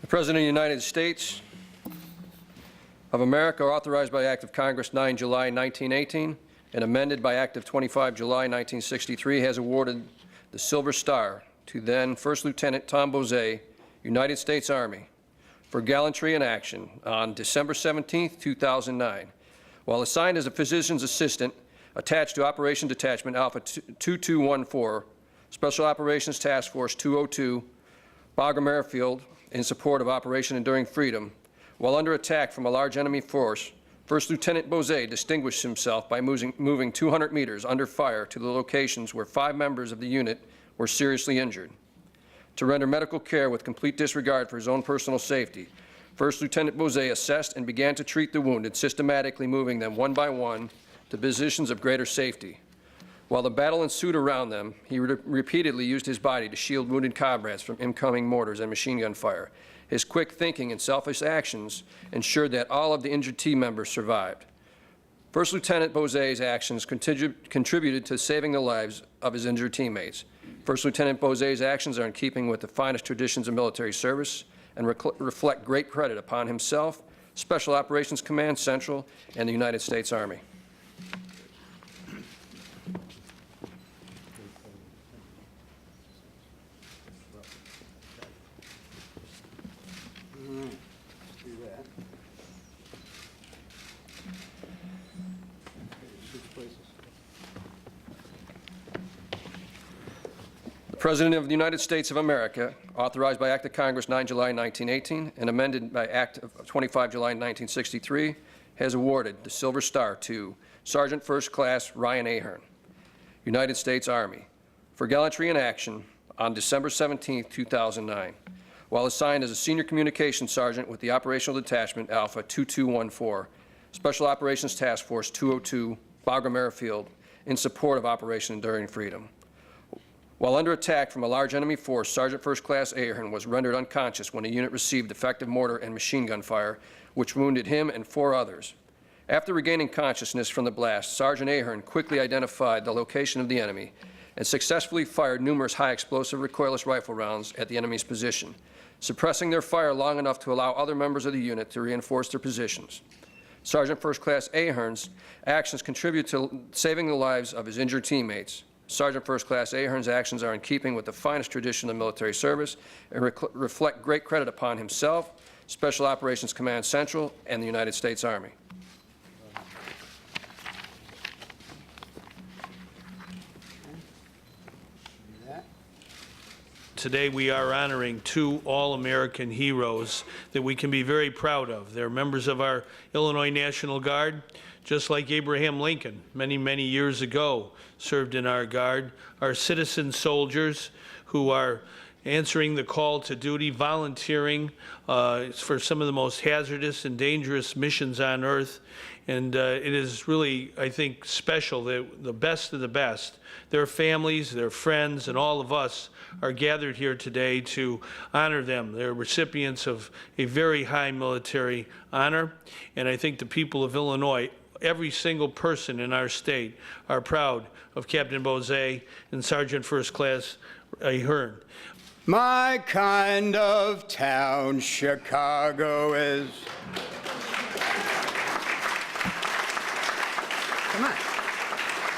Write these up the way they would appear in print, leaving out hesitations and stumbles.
The President of the United States of America, authorized by Act of Congress 9 July 1918 and amended by Act of 25 July 1963, has awarded the Silver Star to then First Lieutenant Tom Bozzay, United States Army, for gallantry in action on December 17, 2009. While assigned as a physician's assistant attached to Operation Detachment Alpha 2214, Special Operations Task Force 202, Bagram Airfield, in support of Operation Enduring Freedom, while under attack from a large enemy force, First Lieutenant Bozzay distinguished himself by moving 200 meters under fire to the locations where 5 members of the unit were seriously injured. To render medical care with complete disregard for his own personal safety, First Lieutenant Bozzay assessed and began to treat the wounded, systematically moving them one by one to positions of greater safety. While the battle ensued around them, he repeatedly used his body to shield wounded comrades from incoming mortars and machine gun fire. His quick thinking and selfless actions ensured that all of the injured team members survived. First Lieutenant Bozzay's actions contributed to saving the lives of his injured teammates. First Lieutenant Bozzay's actions are in keeping with the finest traditions of military service and reflect great credit upon himself, Special Operations Command Central, and the United States Army. The President of the United States of America, authorized by Act of Congress 9 July 1918 and amended by Act of 25 July 1963, has awarded the Silver Star to Sergeant First Class Ryan Ahern, United States Army, for gallantry in action on December 17, 2009, while assigned as a Senior Communications Sergeant with the Operational Detachment Alpha 2214, Special Operations Task Force 202, Bagram Airfield, in support of Operation Enduring Freedom. While under attack from a large enemy force, Sergeant First Class Ahern was rendered unconscious when the unit received effective mortar and machine gun fire, which wounded him and 4 others. After regaining consciousness from the blast, Sergeant Ahern quickly identified the location of the enemy and successfully fired numerous high-explosive recoilless rifle rounds at the enemy's position, suppressing their fire long enough to allow other members of the unit to reinforce their positions. Sergeant First Class Ahern's actions contribute to saving the lives of his injured teammates. Sergeant First Class Ahern's actions are in keeping with the finest tradition of military service and reflect great credit upon himself, Special Operations Command Central, and the United States Army. Today we are honoring 2 all-American heroes that we can be very proud of. They're members of our Illinois National Guard, just like Abraham Lincoln many, many years ago served in our Guard. Our citizen soldiers who are answering the call to duty, volunteering for some of the most hazardous and dangerous missions on earth. And it is really, I think, special that the best of the best, their families, their friends, and all of us are gathered here today to honor them. They're recipients of a very high military honor. And I think the people of Illinois, every single person in our state, are proud of Captain Bozzay and Sergeant First Class Ahern. My kind of town, Chicago is. Come on.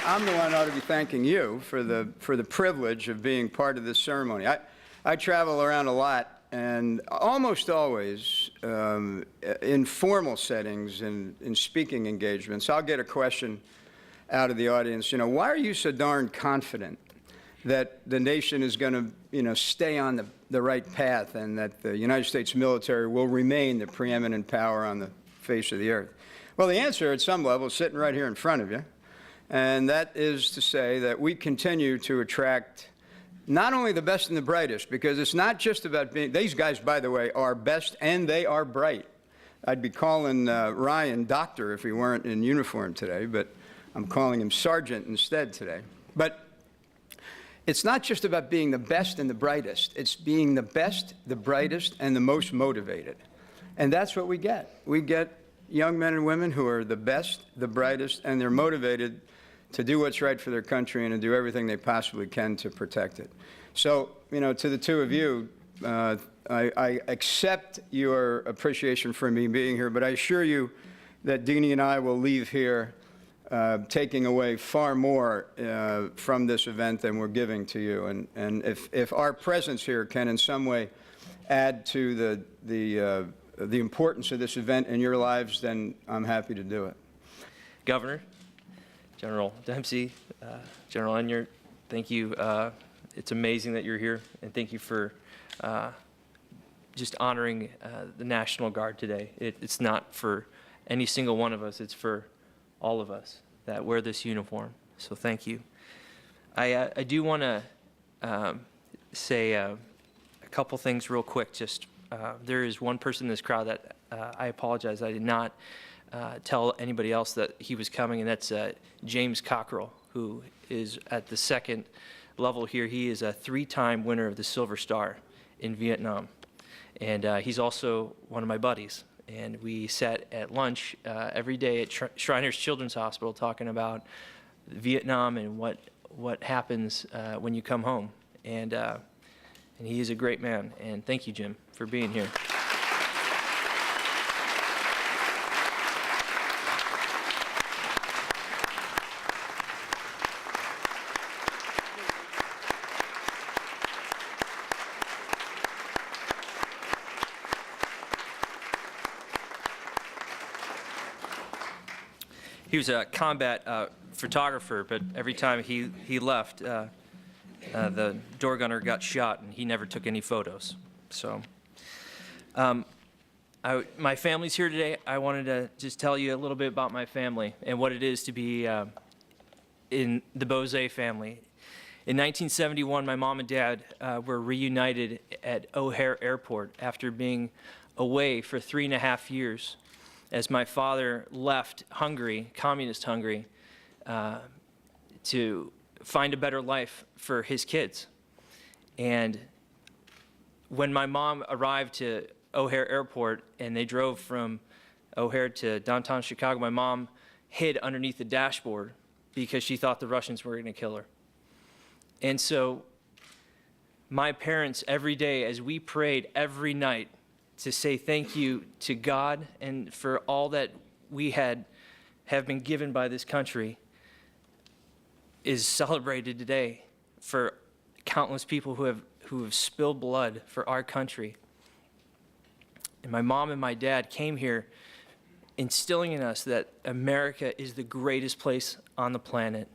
I'm the one who ought to be thanking you for the privilege of being part of this ceremony. I travel around a lot, and almost always in formal settings and in speaking engagements, I'll get a question out of the audience, why are you so darn confident that the nation is going to, stay on the right path and that the United States military will remain the preeminent power on the face of the earth? Well, the answer at some level is sitting right here in front of you, and that is to say that we continue to attract not only the best and the brightest, because it's not just about being, these guys, by the way, are best and they are bright. I'd be calling Ryan doctor if he weren't in uniform today, but I'm calling him sergeant instead today. But it's not just about being the best and the brightest. It's being the best, the brightest, and the most motivated. And that's what we get. We get young men and women who are the best, the brightest, and they're motivated to do what's right for their country and to do everything they possibly can to protect it. So, to the two of you, I accept your appreciation for me being here, but I assure you that Deanie and I will leave here taking away far more from this event than we're giving to you. And if our presence here can in some way add to the importance of this event in your lives, then I'm happy to do it. Governor, General Dempsey, General Enyart, thank you. It's amazing that you're here, and thank you for just honoring the National Guard today. It's not for any single one of us, it's for all of us that wear this uniform, so thank you. I do want to say a couple things real quick. Just there is one person in this crowd that I apologize, I did not tell anybody else that he was coming, and that's James Cockrell, who is at the second level here. He is a 3-time winner of the Silver Star in Vietnam, and he's also one of my buddies. And we sat at lunch every day at Shriners Children's Hospital talking about Vietnam and what happens when you come home. And he is a great man. And thank you, Jim, for being here. He was a combat photographer, but every time he left, the door gunner got shot, and he never took any photos. So, my family's here today. I wanted to just tell you a little bit about my family and what it is to be in the Bozzay family. In 1971, my mom and dad were reunited at O'Hare Airport after being away for 3.5 years, as my father left Hungary, communist Hungary, to find a better life for his kids. And when my mom arrived to O'Hare Airport and they drove from O'Hare to downtown Chicago, my mom hid underneath the dashboard because she thought the Russians were going to kill her. And so my parents, every day, as we prayed every night to say thank you to God and for all that we have been given by this country, is celebrated today for countless people who have spilled blood for our country. And my mom and my dad came here instilling in us that America is the greatest place on the planet.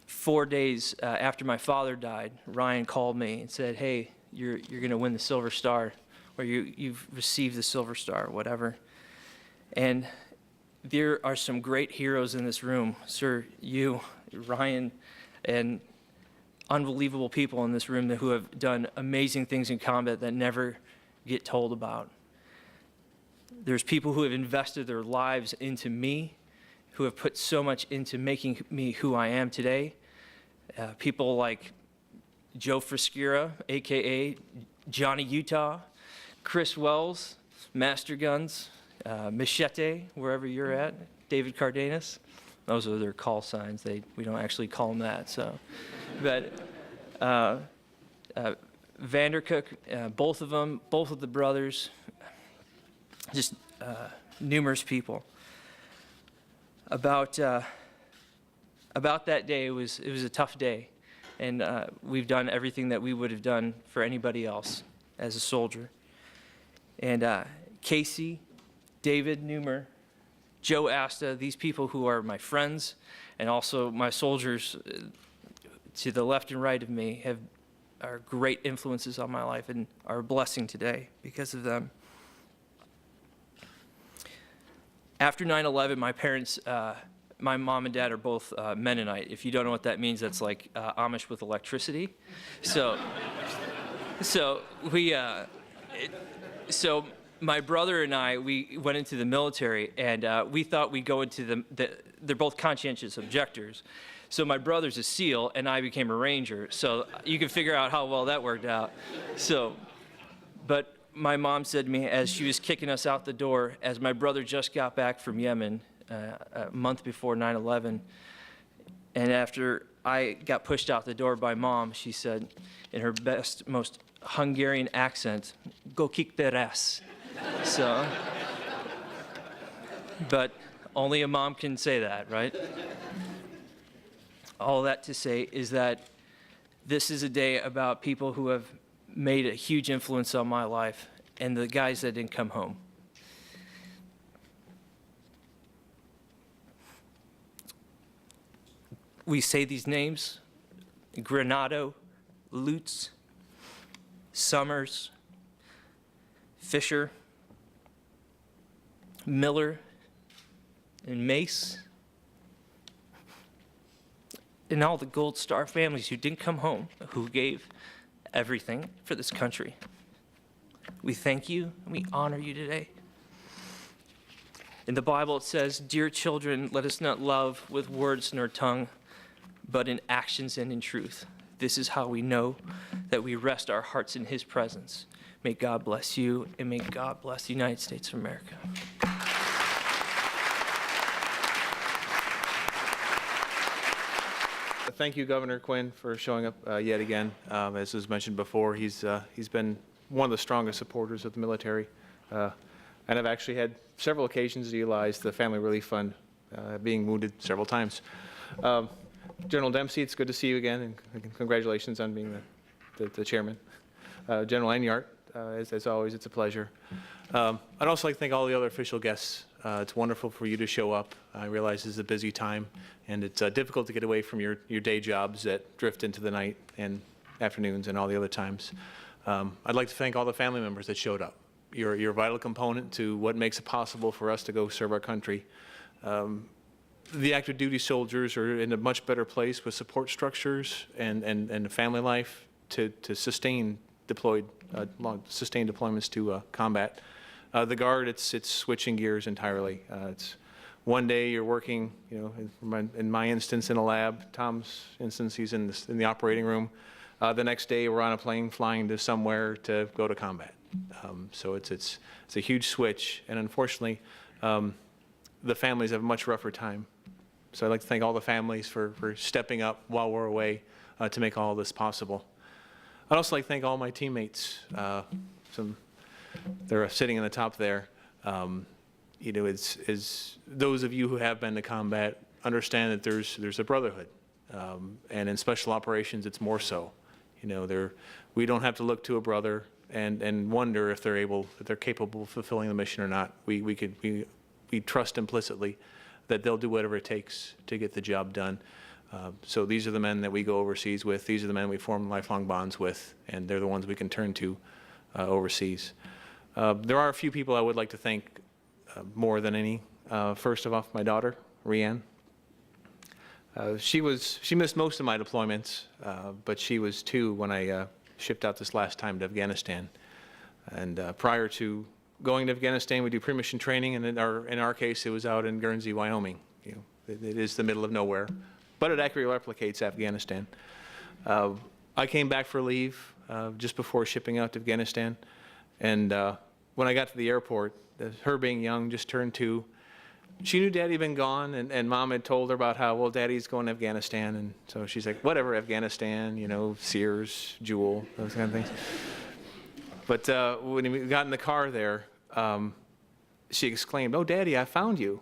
4 days after my father died, Ryan called me and said, "Hey, you're going to win the Silver Star, or you've received the Silver Star," or whatever. And there are some great heroes in this room. Sir, you, Ryan, and unbelievable people in this room who have done amazing things in combat that never get told about. There's people who have invested their lives into me, who have put so much into making me who I am today. People like Joe Friscara, a.k.a. Johnny Utah, Chris Wells, Master Guns, Machete, wherever you're at, David Cardenas. Those are their call signs. We don't actually call them that. So, but Vandercook, both of them, both of the brothers, just numerous people. About that day, it was a tough day, and we've done everything that we would have done for anybody else as a soldier. And Casey, David Newmer, Joe Asta, these people who are my friends and also my soldiers to the left and right of me are great influences on my life and are a blessing today because of them. After 9/11, my parents, my mom and dad are both Mennonite. If you don't know what that means, that's like Amish with electricity. So my brother and I, we went into the military, and we thought we'd go into they're both conscientious objectors. So my brother's a SEAL, and I became a Ranger. So you can figure out how well that worked out. But my mom said to me as she was kicking us out the door, as my brother just got back from Yemen a month before 9/11, and after I got pushed out the door by Mom. She said, in her best, most Hungarian accent, "Go kick their ass." So, but only a mom can say that, right? All that to say is that this is a day about people who have made a huge influence on my life and the guys that didn't come home. We say these names: Granado, Lutz, Summers, Fisher, Miller, and Mace, and all the Gold Star families who didn't come home, who gave everything for this country. We thank you and we honor you today. In the Bible it says, "Dear children, let us not love with words nor tongue, but in actions and in truth. This is how we know that we rest our hearts in his presence." May God bless you, and may God bless the United States of America. Thank you, Governor Quinn, for showing up yet again. As was mentioned before, he's been one of the strongest supporters of the military, and I've actually had several occasions to utilize the Family Relief Fund, being wounded several times. General Dempsey, it's good to see you again, and congratulations on being the chairman. General Enyart, as always, it's a pleasure. I'd also like to thank all the other official guests. It's wonderful for you to show up. I realize this is a busy time, and it's difficult to get away from your day jobs that drift into the night and afternoons and all the other times. I'd like to thank all the family members that showed up. You're a vital component to what makes it possible for us to go serve our country. The active duty soldiers are in a much better place with support structures and a family life to sustain sustained deployments to combat. The Guard, it's switching gears entirely. It's one day you're working, in my instance, in a lab. Tom's instance, he's in the operating room. The next day we're on a plane flying to somewhere to go to combat. So it's a huge switch, and unfortunately, the families have a much rougher time. So I'd like to thank all the families for stepping up while we're away to make all this possible. I'd also like to thank all my teammates. They're sitting in the top there. It's those of you who have been to combat understand that there's a brotherhood, and in special operations it's more so. We don't have to look to a brother and wonder if they're capable of fulfilling the mission or not. We trust implicitly that they'll do whatever it takes to get the job done. So these are the men that we go overseas with. These are the men we form lifelong bonds with, and they're the ones we can turn to overseas. There are a few people I would like to thank more than any. First of all, my daughter, Rianne. She missed most of my deployments, but she was 2 when I shipped out this last time to Afghanistan. And prior to going to Afghanistan, we do pre-mission training, and in our case, it was out in Guernsey, Wyoming. It is the middle of nowhere, but it accurately replicates Afghanistan. I came back for leave just before shipping out to Afghanistan, and when I got to the airport, her being young, just turned 2, she knew Daddy had been gone, and Mom had told her about how, well, Daddy's going to Afghanistan, and so she's like, whatever, Afghanistan, Sears, Jewel, those kind of things. But when we got in the car there, she exclaimed, "Oh, Daddy, I found you.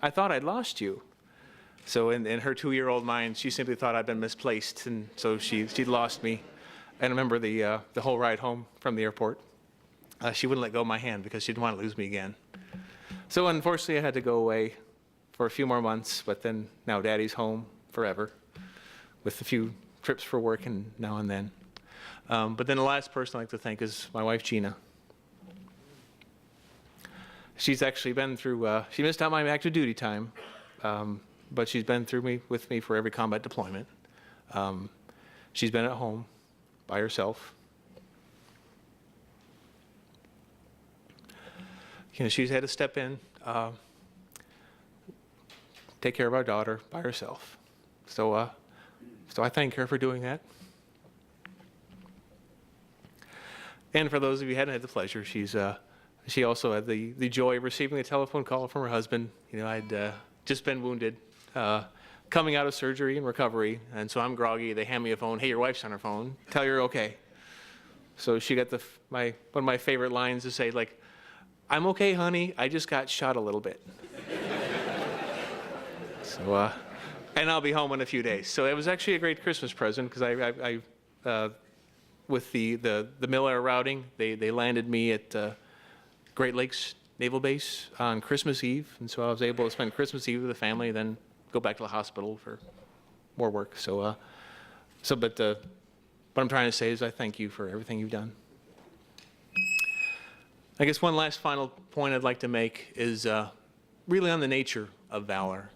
I thought I'd lost you." So in her 2-year-old mind, she simply thought I'd been misplaced, and so she'd lost me. And I remember the whole ride home from the airport. She wouldn't let go of my hand because she didn't want to lose me again. So unfortunately, I had to go away for a few more months, but then now Daddy's home forever with a few trips for work and now and then. But then the last person I'd like to thank is my wife, Gina. She's actually been through, she missed out my active duty time, but she's been with me for every combat deployment. She's been at home by herself. She's had to step in, take care of our daughter by herself. So I thank her for doing that. And for those of you who hadn't had the pleasure, she also had the joy of receiving a telephone call from her husband. I'd just been wounded coming out of surgery and recovery, and so I'm groggy. They hand me a phone. Hey, your wife's on her phone. Tell her you're okay. So she got one of my favorite lines to say, like, I'm okay, honey. I just got shot a little bit. So, and I'll be home in a few days. So it was actually a great Christmas present because I with the Miller routing, they landed me at Great Lakes Naval Base on Christmas Eve, and so I was able to spend Christmas Eve with the family, then go back to the hospital for more work. So, but what I'm trying to say is I thank you for everything you've done. I guess one last final point I'd like to make is really on the nature of valor.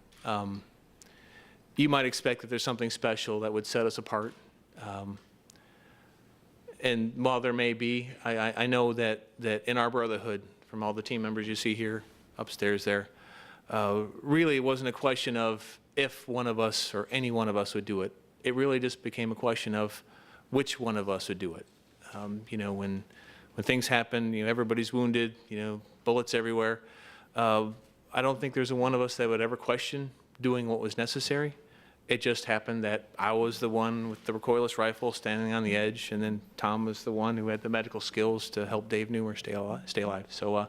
You might expect that there's something special that would set us apart. And while there may be, I know that in our brotherhood, from all the team members you see here upstairs there, really it wasn't a question of if one of us or any one of us would do it. It really just became a question of which one of us would do it. You know, when things happen, you know, everybody's wounded, you know, bullets everywhere. I don't think there's a one of us that would ever question doing what was necessary. It just happened that I was the one with the recoilless rifle standing on the edge, and then Tom was the one who had the medical skills to help Dave Newer stay alive. So I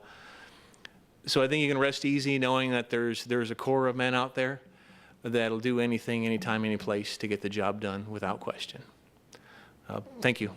think you can rest easy knowing that there's a core of men out there that'll do anything, anytime, any place to get the job done without question. Thank you.